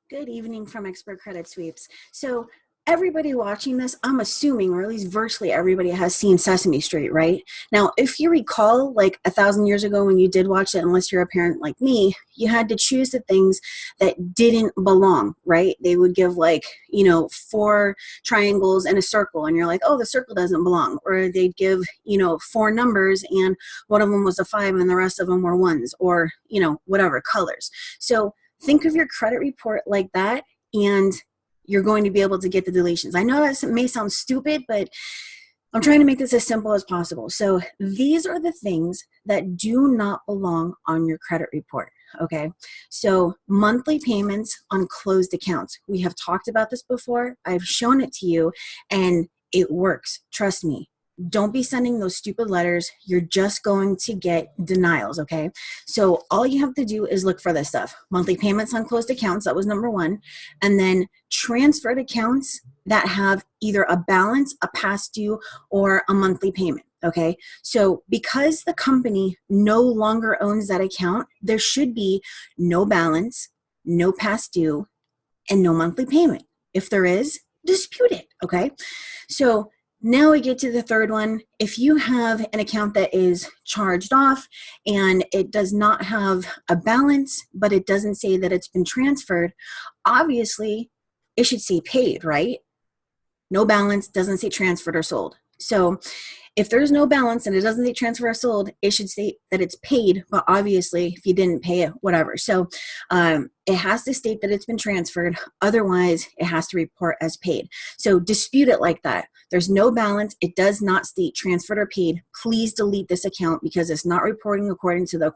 Good evening from Expert Credit Sweeps. So everybody watching this, I'm assuming, or at least virtually everybody has seen Sesame Street, right? Now, if you recall, like 1,000 years ago when you did watch it, unless you're a parent like me, you had to choose the things that didn't belong, right? They would give like, 4 triangles and a circle, and you're like, oh, the circle doesn't belong. Or they'd give, 4 numbers, and one of them was a 5 and the rest of them were ones, or, whatever, colors. So think of your credit report like that, and you're going to be able to get the deletions. I know that may sound stupid, but I'm trying to make this as simple as possible. So these are the things that do not belong on your credit report, okay? So monthly payments on closed accounts. We have talked about this before. I've shown it to you, and it works. Trust me. Don't be sending those stupid letters. You're just going to get denials, okay? So all you have to do is look for this stuff. Monthly payments on closed accounts, that was number 1. And then transferred accounts that have either a balance, a past due, or a monthly payment, okay? So because the company no longer owns that account, there should be no balance, no past due, and no monthly payment. If there is, dispute it, okay? So now we get to the third one. If you have an account that is charged off and it does not have a balance, but it doesn't say that it's been transferred, obviously it should say paid, right? No balance, doesn't say transferred or sold. So if there's no balance and it doesn't say transfer or sold, it should state that it's paid, but obviously if you didn't pay it, whatever. So it has to state that it's been transferred. Otherwise, it has to report as paid. So dispute it like that. There's no balance. It does not state transferred or paid. Please delete this account because it's not reporting according to the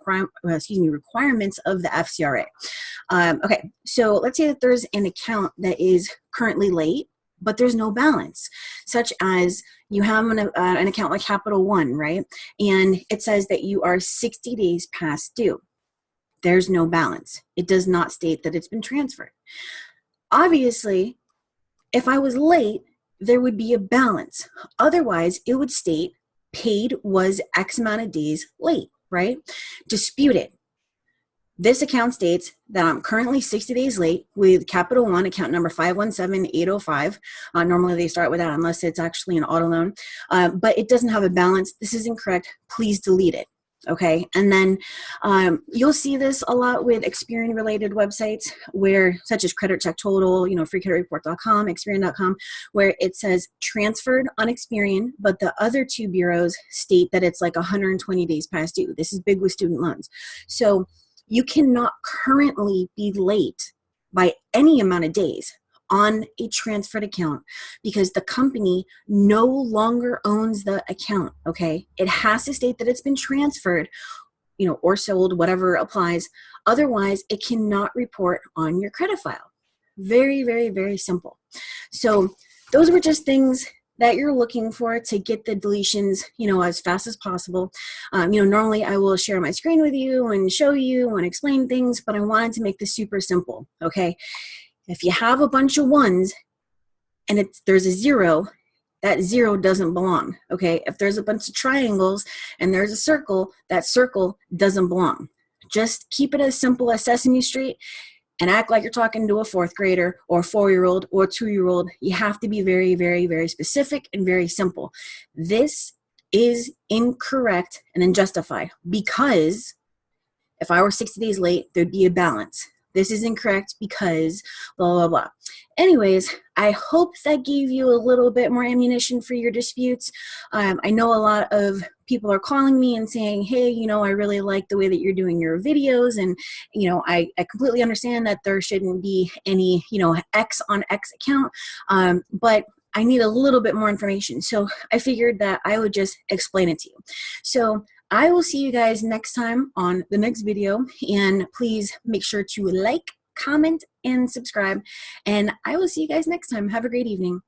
requirements of the FCRA. Okay, so let's say that there's an account that is currently late, but there's no balance, such as you have an account like Capital One, right? And it says that you are 60 days past due. There's no balance. It does not state that it's been transferred. Obviously, if I was late, there would be a balance. Otherwise, it would state paid was X amount of days late, right? Dispute it. This account states that I'm currently 60 days late with Capital One account number 517805. Normally they start with that unless it's actually an auto loan, but it doesn't have a balance. This is incorrect. Please delete it. Okay, and then you'll see this a lot with Experian-related websites, where such as Credit Check Total, freecreditreport.com, Experian.com, where it says transferred on Experian, but the other 2 bureaus state that it's like 120 days past due. This is big with student loans. So you cannot currently be late by any amount of days on a transferred account because the company no longer owns the account, okay? It has to state that it's been transferred, or sold, whatever applies. Otherwise, it cannot report on your credit file. Very, very, very simple. So those were just things that you're looking for to get the deletions, as fast as possible. Normally I will share my screen with you and show you and explain things, but I wanted to make this super simple, okay? If you have a bunch of ones and there's a 0, that 0 doesn't belong, okay? If there's a bunch of triangles and there's a circle, that circle doesn't belong. Just keep it as simple as Sesame Street and act like you're talking to a 4th grader or a 4-year-old or a 2-year-old. You have to be very, very, very specific and very simple. This is incorrect and unjustified because if I were 60 days late, there'd be a balance. This is incorrect because blah, blah, blah. Anyways, I hope that gave you a little bit more ammunition for your disputes. I know a lot of people are calling me and saying, hey, I really like the way that you're doing your videos. And, I completely understand that there shouldn't be any, X on X account. But I need a little bit more information. So I figured that I would just explain it to you. So I will see you guys next time on the next video, and please make sure to like, comment, and subscribe, and I will see you guys next time. Have a great evening.